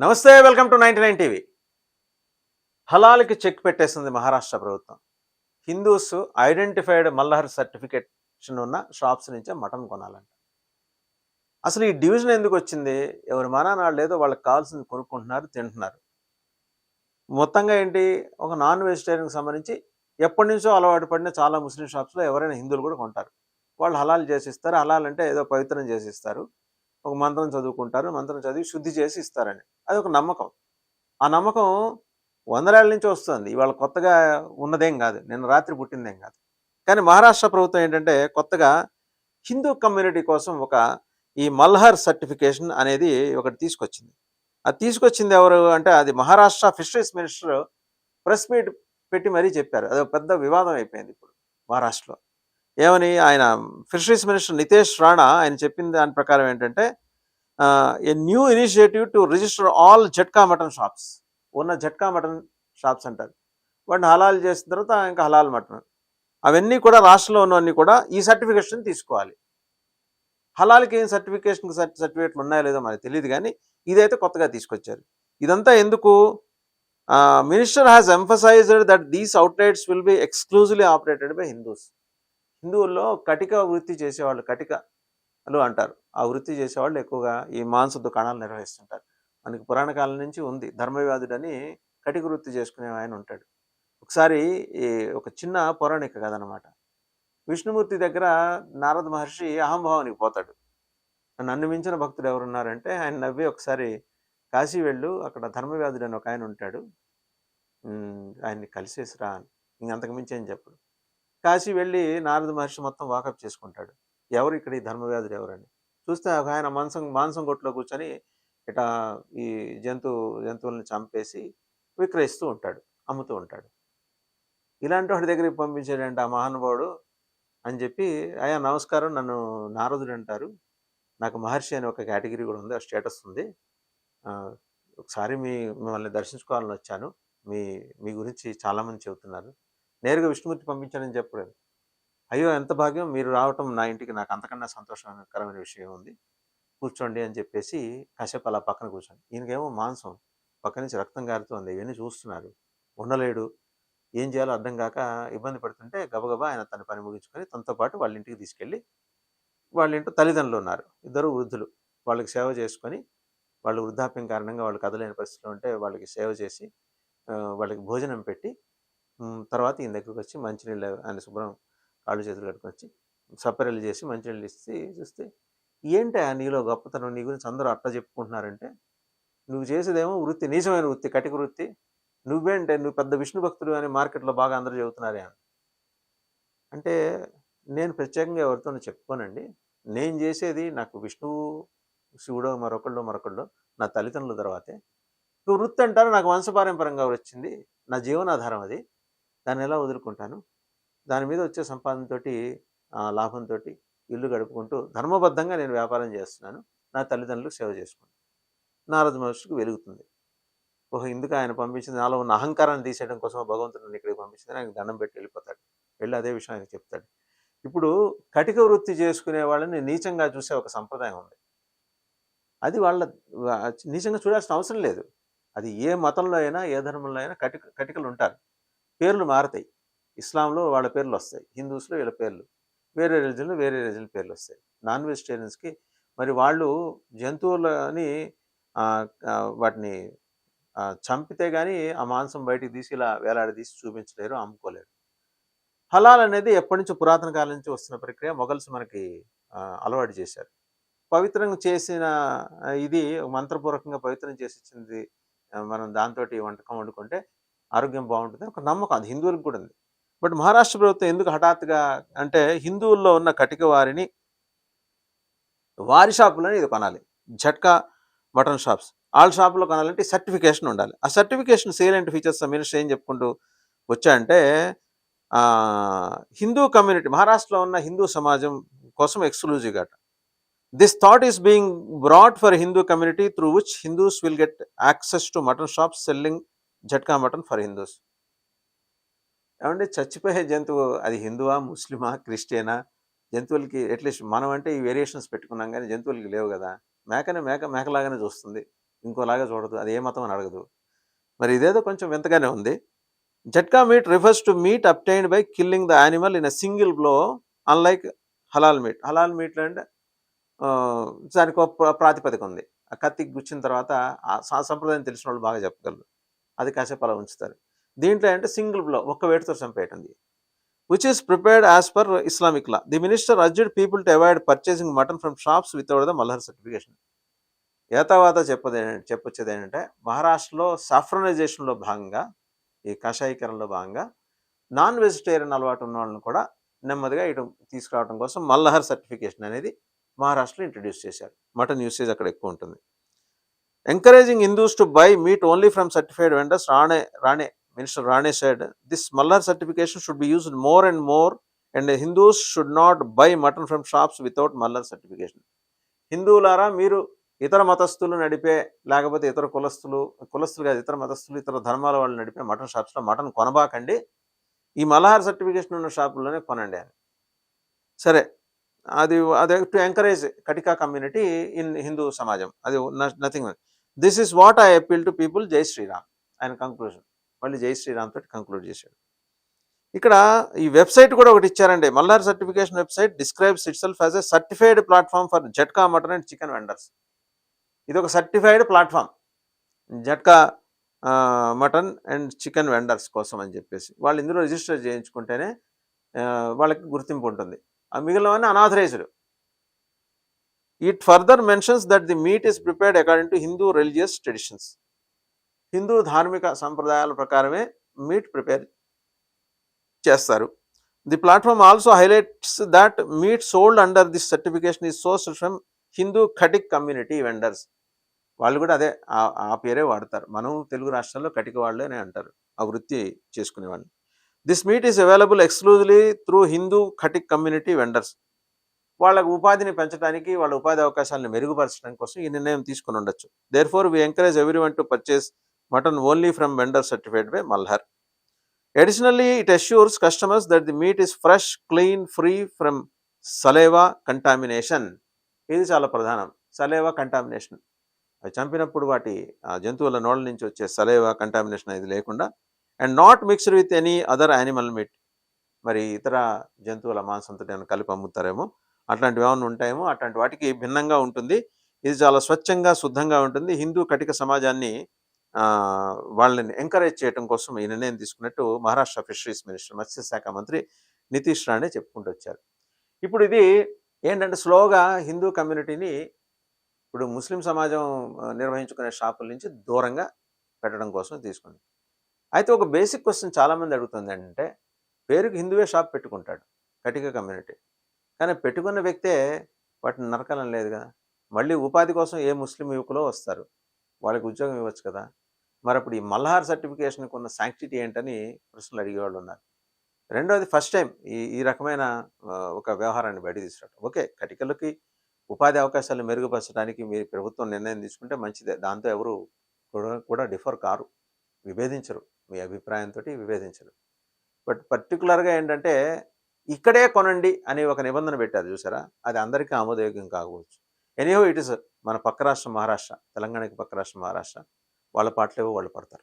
నమస్తే, welcome to 99 TV. హలాల్కి check పెట్టేసింది మహారాష్ట్ర ప్రభుత్వం. హిందూస్ ఐడెంటిఫైడ్ మల్లహర్ సర్టిఫికేషన్ ఉన్న షాప్స్ నుంచే మటన్ కొనాలంట. అసలు ఈ డివిజన్ ఎందుకు వచ్చింది? ఎవరి మానానాళ్ళు ఏదో వాళ్ళకి కావాల్సింది కొనుక్కుంటున్నారు, తింటున్నారు. మొత్తంగా ఏంటి, ఒక నాన్ వెజిటేరియన్కి సంబంధించి ఎప్పటి నుంచో అలవాటు పడిన చాలా ముస్లిం షాప్స్లో ఎవరైనా హిందువులు కూడా కొంటారు. వాళ్ళు హలాల్ చేసిస్తారు. హలాల్ అంటే ఏదో పవిత్రం చేసిస్తారు. ఒక మంత్రం చదువుకుంటారు, మంత్రం చదివి శుద్ధి చేసి ఇస్తారని. అది ఒక నమ్మకం. ఆ నమ్మకం వందలేళ్ల నుంచి వస్తుంది. ఇవాళ కొత్తగా ఉన్నదేం కాదు. నిన్న రాత్రి పుట్టిందేం కాదు. కానీ మహారాష్ట్ర ప్రభుత్వం ఏంటంటే కొత్తగా హిందూ కమ్యూనిటీ కోసం ఈ మల్హర్ సర్టిఫికేషన్ అనేది ఒకటి తీసుకొచ్చింది. అది తీసుకొచ్చింది ఎవరు అంటే అది Maharashtra fisheries minister press meet పెట్టి మరీ చెప్పారు. అది పెద్ద వివాదం అయిపోయింది ఇప్పుడు మహారాష్ట్రలో. ఏమని ఆయన ఫిషరీస్ మినిస్టర్ నితేష్ రాణా ఆయన చెప్పిన దాని ప్రకారం ఏంటంటే a new initiative to register all jhatka mutton shops. ఉన్న జట్కా మటన్ షాప్స్ అంటారు వాటిని హలాల్ చేసిన తర్వాత ఇంకా హలాల్ మటన్ అవన్నీ కూడా రాష్ట్రంలో ఉన్నవన్నీ కూడా ఈ సర్టిఫికేషన్ తీసుకోవాలి. హలాల్కి ఏం సర్టిఫికేట్లు ఉన్నాయో లేదో మనకు తెలియదు, కానీ ఇదైతే కొత్తగా తీసుకొచ్చారు. ఇదంతా ఎందుకు? Minister has emphasised that these outlets will be exclusively operated by Hindus. హిందువుల్లో కటిక వృత్తి చేసేవాళ్ళు, కటికలు అంటారు, ఆ వృత్తి చేసేవాళ్ళు ఎక్కువగా ఈ మాంస దుకాణాలు నిర్వహిస్తుంటారు. మనకి పురాణ కాలం నుంచి ఉంది. ధర్మవ్యాధుడని కటిక వృత్తి చేసుకునే ఆయన ఉంటాడు. ఒకసారి ఒక చిన్న పౌరాణిక కథ అనమాట. విష్ణుమూర్తి దగ్గర నారద మహర్షి అహంభావానికి పోతాడు. నన్ను మించిన భక్తుడు ఎవరున్నారంటే ఆయన నవ్వి ఒకసారి కాశీ వెళ్ళు, అక్కడ ధర్మవ్యాధుడు అని ఒక ఆయన ఉంటాడు, ఆయన్ని కలిసేసిరా అని. ఇంకంతకు మించి ఏం చెప్పడు. కాశీ వెళ్ళి నారద మహర్షి మొత్తం వాకప్ చేసుకుంటాడు. ఎవరు ఇక్కడ ఈ ధర్మవ్యాధుడు ఎవరని చూస్తే ఒక ఆయన మాంసం కొట్లో కూర్చొని ఇట్లా ఈ జంతువుల్ని చంపేసి విక్రయిస్తూ ఉంటాడు, అమ్ముతూ ఉంటాడు. ఇలాంటి వాడి దగ్గరికి పంపించాడంటే ఆ మహానుభావుడు అని చెప్పి, అయ్యా నమస్కారం, నన్ను నారదుడు అంటారు, నాకు మహర్షి అని ఒక కేటగిరీ కూడా ఉంది, ఆ స్టేటస్ ఉంది, ఒకసారి మిమ్మల్ని దర్శించుకోవాలని వచ్చాను, మీ మీ గురించి చాలామంది చెబుతున్నారు, నేరుగా విష్ణుమూర్తి పంపించానని చెప్పాడు. అయ్యో ఎంత భాగ్యం, మీరు రావటం నా ఇంటికి, నాకు అంతకన్నా సంతోషకరమైన విషయం ఉంది, కూర్చోండి అని చెప్పేసి కాసేపు అలా పక్కన కూర్చోండి. ఈయనకేమో మాంసం పక్క నుంచి రక్తం కారుతోంది, ఇవన్నీ చూస్తున్నారు, ఉండలేడు, ఏం చేయాలో అర్థం కాక ఇబ్బంది పడుతుంటే గబగబా ఆయన తన పని ముగించుకొని తనతో పాటు వాళ్ళ ఇంటికి తీసుకెళ్ళి, వాళ్ళ ఇంట్లో తల్లిదండ్రులు ఉన్నారు, ఇద్దరు వృద్ధులు, వాళ్ళకి సేవ చేసుకొని, వాళ్ళు వృద్ధాప్యం కారణంగా వాళ్ళు కదలేని పరిస్థితిలో ఉంటే వాళ్ళకి సేవ చేసి వాళ్ళకి భోజనం పెట్టి తర్వాత ఈయన దగ్గరికి వచ్చి మంచినీళ్ళు ఆయన శుభ్రం కాళ్ళు చేతులు కట్టుకొచ్చి సపరెలు చేసి మంచినీళ్ళు ఇచ్చి చూస్తే, ఏంటి నీలో గొప్పతనం, నీ గురించి అందరూ అట్లా చెప్పుకుంటున్నారంటే, నువ్వు చేసేదేమో వృత్తి, నీచమైన వృత్తి, కటిక వృత్తి, నువ్వేంటే నువ్వు పెద్ద విష్ణు భక్తుడు అని మార్కెట్లో బాగా అందరూ చెబుతున్నారే అంటే, నేను ప్రత్యేకంగా ఎవరితో చెప్పుకోనండి, నేను చేసేది నాకు విష్ణువు శివుడో మరొకళ్ళు నా తల్లిదండ్రుల తర్వాతే. వృత్తి అంటారు, నాకు వంశపారంపరంగా వచ్చింది, నా జీవనాధారం అది, దాన్ని ఎలా వదులుకుంటాను, దాని మీద వచ్చే సంపాదనతో లాభంతో ఇల్లు గడుపుకుంటూ ధర్మబద్ధంగా నేను వ్యాపారం చేస్తున్నాను, నా తల్లిదండ్రులకు సేవ చేసుకుంటాను. నారద మహర్షికి వెలుగుతుంది, ఓహో ఇందుకు ఆయన పంపించింది నాలో ఉన్న అహంకారాన్ని తీసేయడం కోసం భగవంతుడిని ఇక్కడికి పంపించింది, ఆయనకు దండం పెట్టి వెళ్ళిపోతాడు. వెళ్ళి అదే విషయం ఆయనకు చెప్తాడు. ఇప్పుడు కటిక వృత్తి చేసుకునే వాళ్ళని నీచంగా చూసే ఒక సంప్రదాయం ఉంది. అది వాళ్ళ నీచంగా చూడాల్సిన అవసరం లేదు. అది ఏ మతంలో అయినా ఏ ధర్మంలో అయినా కటికలు ఉంటారు. పేర్లు మారతాయి. ఇస్లాంలో వాళ్ళ పేర్లు వస్తాయి, హిందూస్లో వీళ్ళ పేర్లు, వేరే రిలీజన్లో వేరే రిలీజన్ పేర్లు వస్తాయి. నాన్ వెజిటేరియన్స్కి మరి వాళ్ళు జంతువులని వాటిని చంపితే కానీ ఆ మాంసం బయటికి తీసి ఇలా వేలాడదీసి చూపించలేరు, అమ్ముకోలేరు. హలాల్ అనేది ఎప్పటి నుంచో పురాతన కాలం నుంచి వస్తున్న ప్రక్రియ, మొఘల్స్ మనకి అలవాటు చేశారు. పవిత్రంగా చేసిన ఇది మంత్రపూర్వకంగా పవిత్రం చేసి ఇచ్చింది, మనం దాంతో వంటకం వండుకుంటే ఆరోగ్యం బాగుంటుంది ఒక నమ్మకం, అది హిందువులకు కూడా ఉంది. బట్ మహారాష్ట్ర ప్రభుత్వం ఎందుకు హఠాత్తుగా అంటే, హిందువుల్లో ఉన్న కటిక వారి షాపులోనే ఇది కొనాలి, జట్కా మటన్ షాప్స్ ఆల్ షాపులో కొనాలంటే సర్టిఫికేషన్ ఉండాలి. ఆ సర్టిఫికేషన్ సేలెంట్ ఫీచర్స్ మినిస్టర్ ఏం చెప్పుకుంటూ వచ్చాయంటే, హిందూ కమ్యూనిటీ మహారాష్ట్రలో ఉన్న హిందూ సమాజం కోసం ఎక్స్క్లూజివ్గా this thought is being brought for Hindu community through which Hindus will get access to mutton shops selling jhatka mutton for Hindus. ఏమంటే చచ్చిపోయే జంతువు అది హిందువా, ముస్లిమా, క్రిస్టియనా, జంతువులకి అట్లీస్ట్ మనం అంటే ఈ వేరియేషన్స్ పెట్టుకున్నాం, కానీ జంతువులకి లేవు కదా. మేకనే మేకలాగానే చూస్తుంది, ఇంకోలాగా చూడదు, అది ఏ మతం అని అడగదు. మరి ఇదేదో కొంచెం వింతగానే ఉంది. Jhatka meat refers to meat obtained by killing the animal in a single blow, unlike halal meat. Halal మీట్లు అంటే దానికి ఒక ప్రాతిపదిక ఉంది. ఆ కత్తికి గుచ్చిన తర్వాత ఆ సంప్రదాయం తెలిసిన వాళ్ళు బాగా చెప్పగలరు. అది కాసేపు అలా ఉంచుతారు. దీంట్లో అంటే సింగిల్ బ్లో, ఒక్క వేటుతో చంపేయటం, which is prepared as per Islamic law. The minister urged people to avoid purchasing mutton from shops without the Malhar certification. ఏతావాత చెప్పొచ్చేది ఏంటంటే, మహారాష్ట్రలో సాఫ్రనైజేషన్లో భాగంగా, ఈ కషాయీకరణలో భాగంగా నాన్ వెజిటేరియన్ అలవాటు ఉన్న వాళ్ళని కూడా నెమ్మదిగా ఇటు తీసుకురావడం కోసం మల్లహర్ సర్టిఫికేషన్ అనేది మహారాష్ట్రలో ఇంట్రడ్యూస్ చేశారు. మటన్ యూసేజ్ అక్కడ ఎక్కువ ఉంటుంది. Encouraging Hindus to buy meet only from certified vendors. Minister Rane said, this Malhar certification should be used more and more, and Hindus should not buy mutton from shops without Malhar certification. హిందువులారా, మీరు ఇతర మతస్థులు నడిపే, లేకపోతే ఇతర కులస్తులు కాదు, ఇతర మతస్థులు, ఇతర ధర్మాల వాళ్ళు నడిపే మటన్ షాప్స్లో మటన్ కొనబాకండి, ఈ మల్హార్ సర్టిఫికేషన్ ఉన్న షాపుల్లోనే కొనండి అని. సరే, అది to encourage Katika community in Hindu సమాజం, అది nothing. This is what I appeal to people. జై శ్రీరామ్. ఆయన కంక్లూజన్ మళ్ళీ జై శ్రీరామ్ తోటి కంక్లూడ్ చేశాడు. ఇక్కడ ఈ వెబ్సైట్ కూడా ఒకటి ఇచ్చారండి. Malhar certification website describes itself as a certified platform for jhatka mutton and chicken vendors. ఇది ఒక certified platform jhatka mutton and chicken vendors కోసం అని చెప్పేసి. వాళ్ళు ఇందులో రిజిస్టర్ చేయించుకుంటేనే వాళ్ళకి గుర్తింపు ఉంటుంది. ఆ మిగిలినవన్నీ unauthorised. It further mentions that the meat is prepared according to Hindu religious traditions. Hindu ధార్మిక సంప్రదాయాల ప్రకారమే మీట్ ప్రిపేర్ చేస్తారు. The platform also highlights that meat sold under this certification is sourced from Hindu Khatik community vendors. వాళ్ళు కూడా అదే ఆ పేరే వాడతారు. మనం తెలుగు రాష్ట్రాల్లో కటిక వాళ్ళే అని అంటారు, ఆ వృత్తి చేసుకునేవాళ్ళు. This meat is available exclusively through Hindu Khatik community vendors. వాళ్ళకు ఉపాధిని పెంచడానికి, వాళ్ళ ఉపాధి అవకాశాలను మెరుగుపరచడం కోసం ఈ నిర్ణయం తీసుకుని ఉండొచ్చు. Therefore we encourage everyone to purchase mutton only from vendor certified by Malhar. Additionally, it assures customers that the meat is fresh, clean, free from saliva contamination. ఇది చాలా ప్రధానం. సలేవా కంటామినేషన్, అవి చంపినప్పుడు వాటి జంతువుల నోళ్ళ నుంచి వచ్చే సలేవా కంటామినేషన్ అనేది లేకుండా, and not mixed with any other animal meet. మరి ఇతర జంతువుల మాంసంతో ఏమైనా కలిపి అమ్ముతారేమో, అట్లాంటివి ఏమైనా ఉంటాయేమో, అట్లాంటి వాటికి భిన్నంగా ఉంటుంది. ఇది చాలా స్వచ్ఛంగా, శుద్ధంగా ఉంటుంది. హిందూ కటిక సమాజాన్ని వాళ్ళని ఎంకరేజ్ చేయడం కోసం ఈ నిర్ణయం తీసుకున్నట్టు మహారాష్ట్ర ఫిషరీస్ మినిస్టర్, మత్స్యశాఖ మంత్రి నితీష్ రాణే చెప్పుకుంటూ వచ్చారు. ఇప్పుడు ఇది ఏంటంటే, స్లోగా హిందూ కమ్యూనిటీని ఇప్పుడు ముస్లిం సమాజం నిర్వహించుకునే షాపుల నుంచి దూరంగా పెట్టడం కోసం తీసుకుంది. అయితే ఒక బేసిక్ క్వశ్చన్ చాలామంది అడుగుతుంది ఏంటంటే, పేరుకి హిందువే షాప్ పెట్టుకుంటాడు కటిక కమ్యూనిటీ, కానీ పెట్టుకున్న వ్యక్తే వాటిని నరకాలని లేదు కదా. మళ్ళీ ఉపాధి కోసం ఏ ముస్లిం యువకులో వస్తారు, వాళ్ళకి ఉద్యోగం ఇవ్వచ్చు కదా. మరి అప్పుడు ఈ మల్హార్ సర్టిఫికేషన్కి ఉన్న శాంక్టిటీ ఏంటని ప్రశ్నలు అడిగేవాళ్ళు ఉన్నారు. రెండోది, ఫస్ట్ టైం ఈ రకమైన ఒక వ్యవహారాన్ని బయట తీసుకురావడం. ఓకే, కటికలకి ఉపాధి అవకాశాలు మెరుగుపరచడానికి మీరు ప్రభుత్వం నిర్ణయం తీసుకుంటే మంచిదే, దాంతో ఎవరు కూడా డిఫర్ కారు, విభేదించరు, మీ అభిప్రాయంతో విభేదించరు. బట్ పర్టికులర్గా ఏంటంటే, ఇక్కడే కొనండి అని ఒక నిబంధన పెట్టారు చూసారా, అది అందరికీ ఆమోదయోగ్యం కాకపోవచ్చు. ఎనీహో ఇట్ ఇస్ మన పక్క రాష్ట్రం మహారాష్ట్ర, తెలంగాణకి పక్క రాష్ట్రం మహారాష్ట్ర, వాళ్ళ పాటలేవో వాళ్ళు పడతారు.